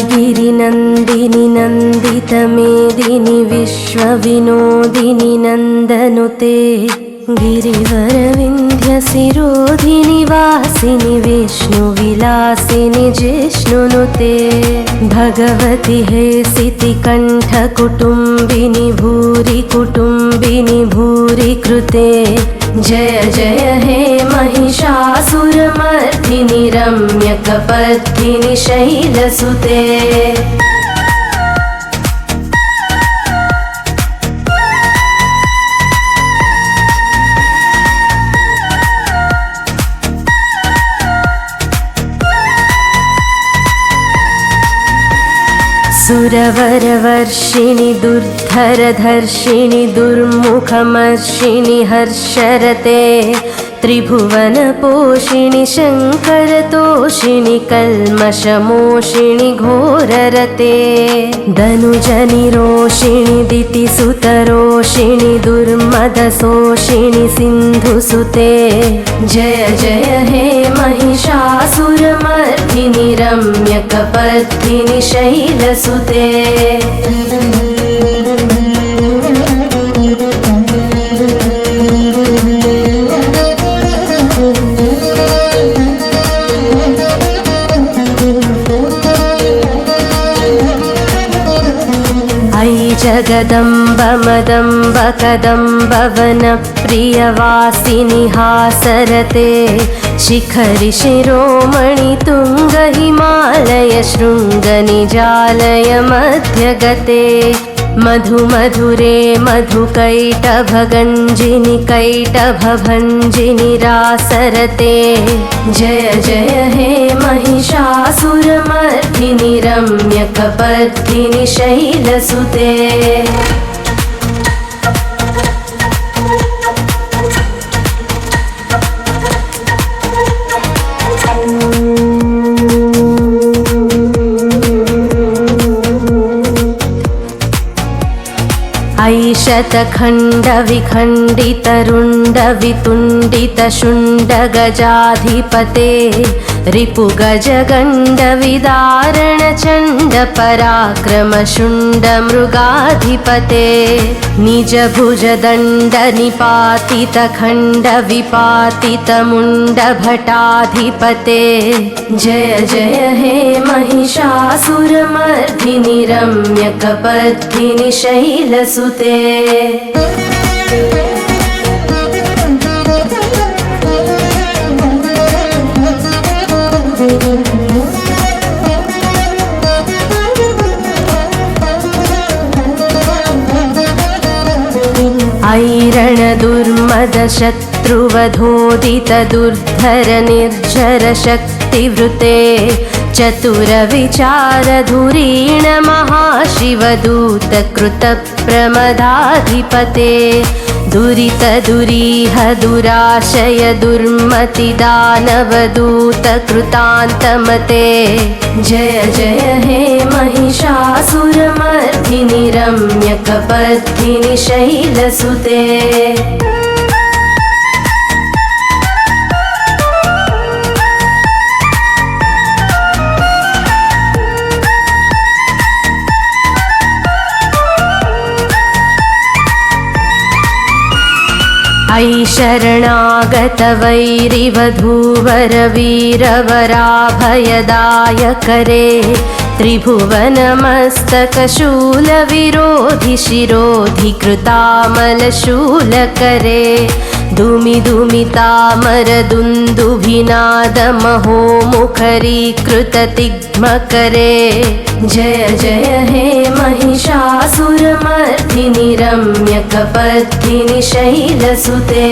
ऐगिरिनन्दिनि नन्दितमेदिनि विश्वविनोदिनि नन्दनुते गिरिवरविन्ध्यशिरोधिनि वासिनि विष्णुविलासिनि जिष्णुनुते भगवति हेसिति कण्ठकुटुम्बिनि भूरि कुटुम्बिनि भूरि कृते जय जय हे महिषासुरमर्दिनि रम्यकपर्दिनि शैलसुते सुरवरवर्षिणि दुर्धरधर्षिणि दुर्मुखमर्षिणि हर्षरते त्रिभुवनपोषिणि शङ्करतोषिणि कल्मषमोषिणि घोररते धनुजनिरोषिणि दितिसुतरोषिणि दुर्मदशोषिणि सिन्धुसुते जय जय हे महिषासुरमर्दिनि रम्यकपर्दिनि शैलसुते जगदम्ब मदम्ब कदम्ब वनप्रियवासिनि हासरते शिखरि शिरोमणि तुङ्ग हिमालय शृङ्गनिजालय मध्यगते मधु मधुरे मधुकैटभगञ्जिनि कैटभभञ्जिनि रासरते जय जय हे महिषासुरमर्दिनि रम्यकपर्दिनि शैलसुते ऐशतखण्डविखण्डितरुण्डवितुण्डितशुण्डगजाधिपते रिपुगजगण्डविदारणचण्डपराक्रमशुण्डमृगाधिपते निजभुजदण्डनिपातितखण्डविपातितमुण्डभटाधिपते जय जय हे महिषासुरमर्दिनि रम्यकपर्दिनि शैलसुते ऐरण दुर्मद शत्रुवधोदित दुर्धर निर्झर शक्तिवृते चतुर विचार धुरीण महाशिवदूत कृत प्रमदाधिपते दुरित दुरीह दुराशय दुर्मति दानवदूत कृतान्तमते जय जय हे महिषासुरमर्दिनि रम्यकपर्दिनि शैलसुते ऐ शरणागत वैरिवधूवर वीरवराभयदायकरे त्रिभुवनमस्तकशूलविरोधि शिरोधि कृतामलशूलकरे दुमि दुमितामर दुन्दुभिनादमहो मुखरीकृततिग्मकरे जय जय हे महिषासुरमर्दिनि रम्यकपर्दिनि शैलसुते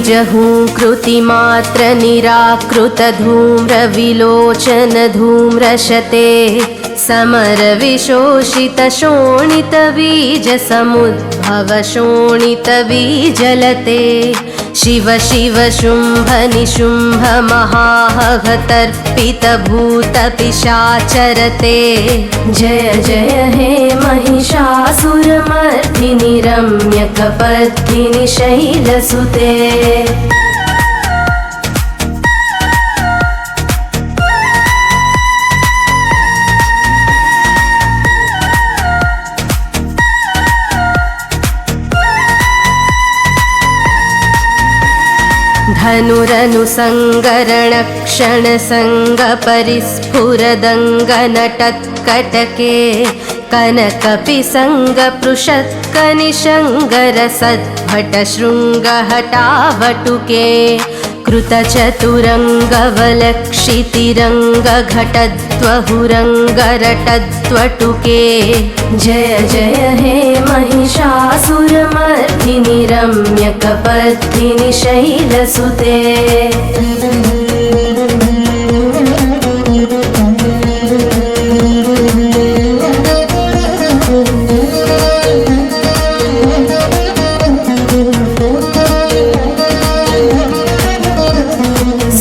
जहूं कृतिमात्र निराकृत धूम्र विलोचन धूम्रशते समर विशोषित शोणित बीज समुद्भव शोणित बीजलते शिव शिव शुंभ निशुंभ महाहतर्पित भूत पिशाचरते जय जय हे महिषासुरमर्दिनि रम्यकपर्दिनि शैलसुते धनुरनुसङ्गरणक्षण संग परिस्फुरदङ्गनटत्कटके कनकपिसङ्ग पृषत्कनिशङ्गरसद्भट शृङ्गहटावटुके कृतचतुरङ्गवलक्षितिरङ्गघटद्वहुरङ्गरटद्वटुके जय जय हे महिषासुरमर्दिनि रम्यकपर्दिनि शैलसुते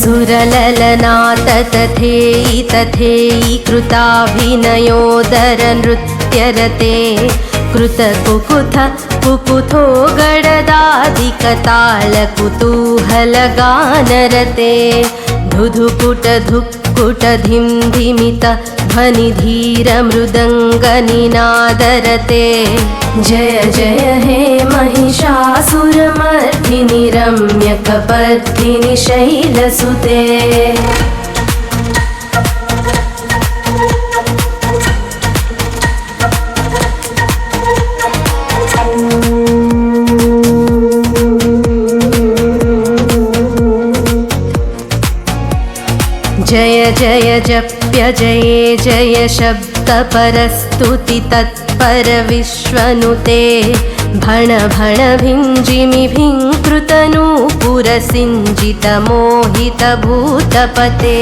सुरललनाथ तथेयि तथेयि कृताभिनयोदर नृत्यरते कृतकुकुथ कुकुथो गडदादिकताल कुतूहलगानरते धुधुकुट धुक्कुट धिं धिमित ध्वनिधीर मृदङ्गनिनादरते जय जय हे महिषासुरमर्दिनि रम्यकपर्दिनि शैलसुते जय जय जप्य जये जय शब्द परस्तुति तत्पर विश्वनुते भण भण भिञ्जिमि भिङ्कृतनूपुर सिञ्जित मोहित भूतपते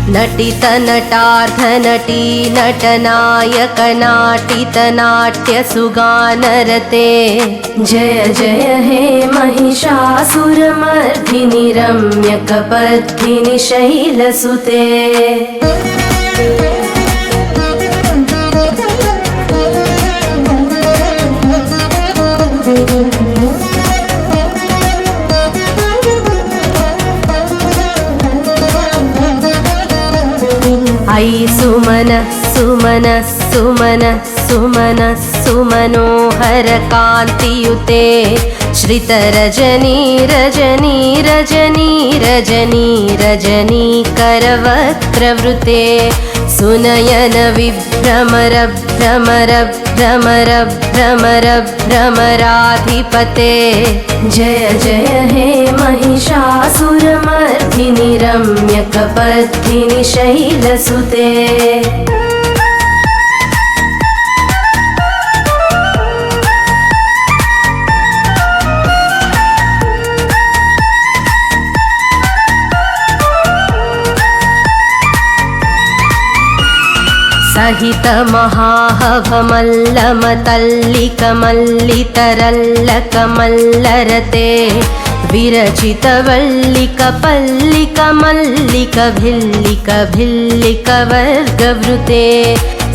नटित नटार्ध नटी नटनायक नाटित नाट्य सुगानरते जय जय हे महिषासुरमर्दिनि रम्यकपर्दिनि शैलसुते ऐ सुमन सुमन सुमन सुमन सुमनोहर कान्तियुते श्रितरजनी रजनी रजनी रजनी रजनी करवक्त्रवृते सुनयन विभ्रमर भ्रमर भ्रमर भ्रमर भ्रमराधिपते जय जय हे महिषासुरमर्दिनि रम्यकपर्दिनि शैलसुते सहित महाहवमल्लमतल्लिकमल्लितरल्लकमल्लरते विरचित वल्लिक पल्लिक मल्लिक भिल्लिक भिल्लिक वर्गवृते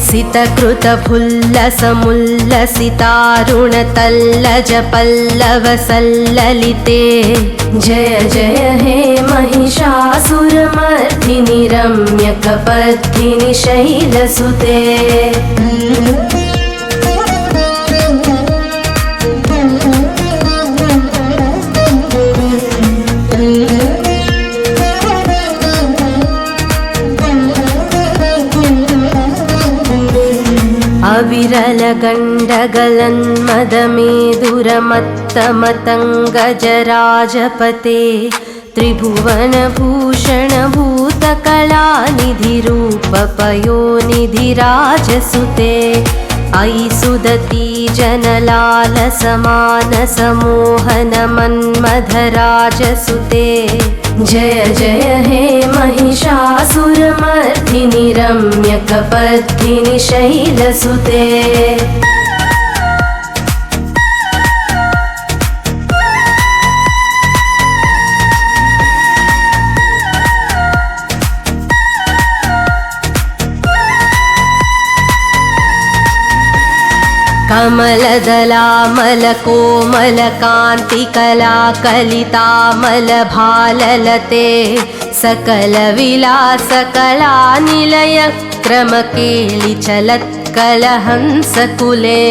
सितकृत फुल्लसमुल्लसितारुण तल्लज पल्लव सल्ललिते जय जय हे महिषासुरमर्दिनि रम्यकपर्दिनि शैलसुते अविरल गण्डगलन्मदमेदुरमत्तमतङ्गजराजपते त्रिभुवनभूषण भूतकलानिधिरूपपयोनिधिराजसुते अयि सुदती जनलालसमानसमोहन मन्मथराजसुते जय जय हे महिषासुरमर्दिनि रम्यकपर्दिनि शैलसुते कमलदलामलकोमलकान्तिकलाकलितामलभाललते सकलविलासकलानिलय क्रमकेलिचलत्कलहंसकुले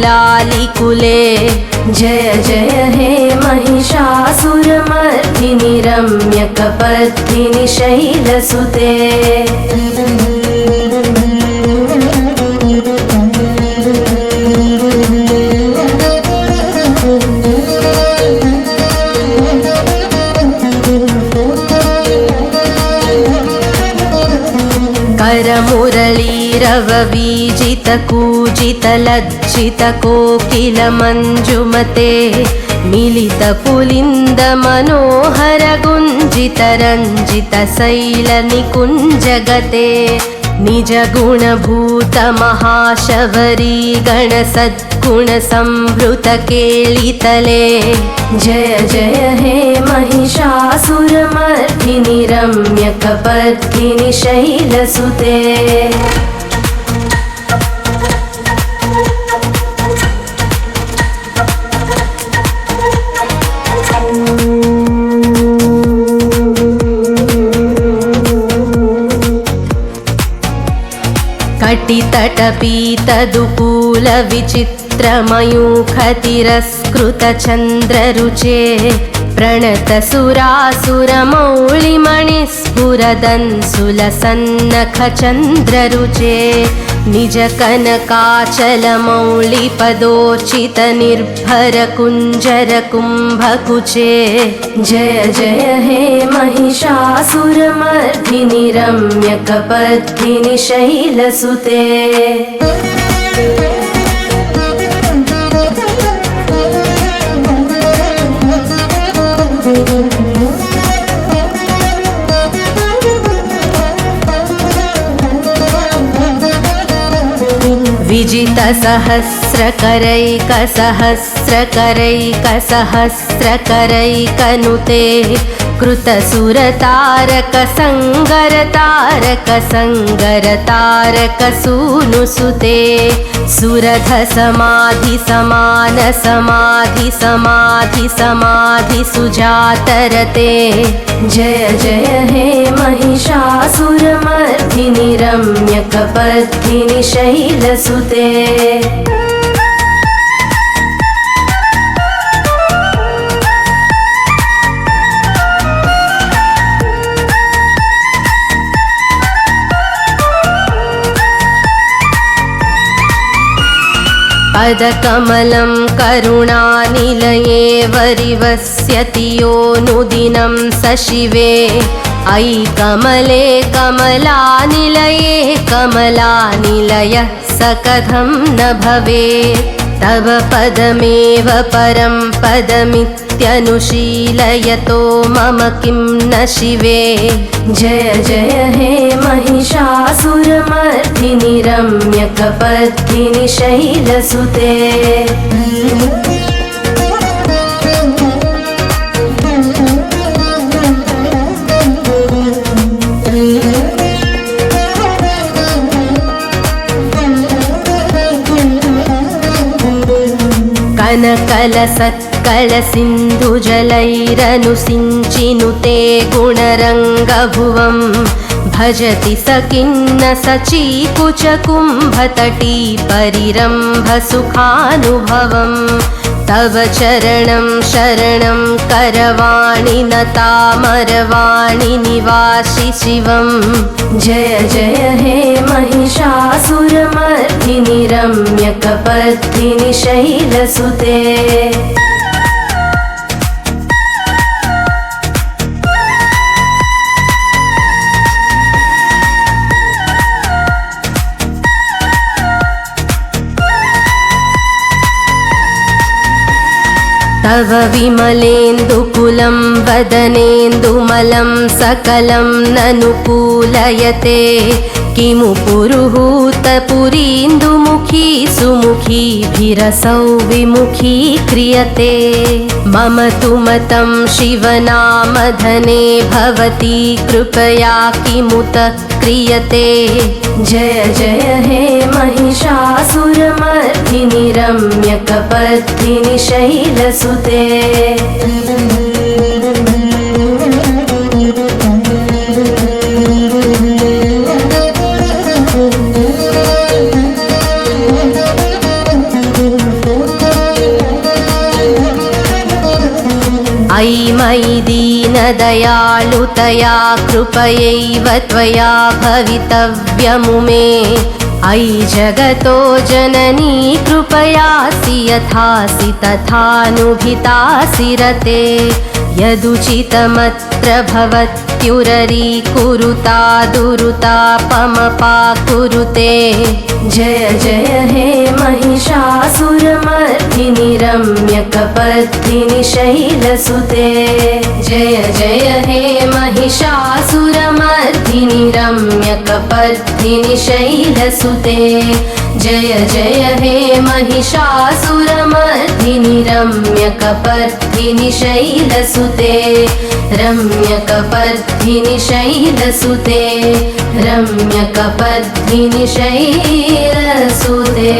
अलिकुलसङ्कुलकुबलयमण्डलमौलिमिलद्भकुलालिकुले जय जय हे महिषासुरमर्दिनि रम्यकपर्दिनि शैलसुते करमुरलीरववीजितकूजितलज्जितकोकिलमञ्जुमते मिलितपुलिन्दमनोहरगुञ्जितरञ्जितशैलनिकुञ्जगते निजगुणभूतमहाशबरी गणसद्गुणसंभृतकेलितले जय जय हे महिषासुरमर्दिनि रम्यकपर्दिनि शैलसुते कटितटपीतदुकूलविचित्रमयूखतिरस्कृतचन्द्ररुचे प्रणतसुरासुरमौलिमणिस्फुरदंसुलसन्नखचन्द्ररुचे निजकनकाचलमौलिपदोचितनिर्भरकुञ्जरकुम्भकुचे जय जय हे महिषासुरमर्दिनि रम्यकपर्दिनि शैलसुते विजितसहस्रकरैकसहस्रकरैकसहस्रकरैकनुते कृतसुरतारकसङ्गरतारकसङ्गरतारकसूनुसुते सुरधसमाधिसमानसमाधिसमाधिसुजातरते जय जय हे महिषासुरमर्दिनि रम्यकपर्दिनि शैलसुते पदकमलं करुणानिलये वरिवस्यति योऽनुदिनं स शिवे अयि कमले कमलानिलये कमलानिलयः स कथं न भवेत् तव पदमेव परं पदमित्यनुशीलयतो मम किं न शिवे जय जय हे महिषासुरमर्दिनि रम्यकपर्दिनि शैलसुते कनकलसत्कलसिन्धुजलैरनुसिञ्चिनुते गुणरङ्गभुवं भजति स किन्न सचीकुचकुम्भतटी परिरम्भसुखानुभवम् तव चरणं शरणं करवाणि नतामरवाणि निवासि शिवं जय जय हे महिषासुरमर्दिनि रम्यकपर्दिनि शैलसुते तव विमलेन्दुकुलं वदनेन्दुमलं सकलं ननुकूलयते किमु पुरुहूतपुरीन्दुमुखी सुमुखीभिरसौ विमुखी क्रियते मम तु मतं शिवनामधने भवती कृपया किमुत क्रियते जय जय हे महिषासुरमर्दिनि रम्यकपर्दिनि शैलसुते अयि मयि दीनदयालुतया कृपयैव त्वया भवितव्यमुमे अयि जगतो जननी कृपयासि यथासि तथानुभितासि रते यदुचितमत्र भवत्युररीकुरुता दुरुतापमपाकुरुते जय जय हे महिषासुरमर्दिनि रम्यकपर्दिनि शैलसुते जय जय हे महिषासुरमर्दिनि रम्यकपर्दिनि शैलसुते जय जय हे महिषासुरमर्दिनि रम्यकपर्दिनि शैलसुते रम्यकपर्दिनि शैलसुते रम्यकपर्दिनि शैलसुते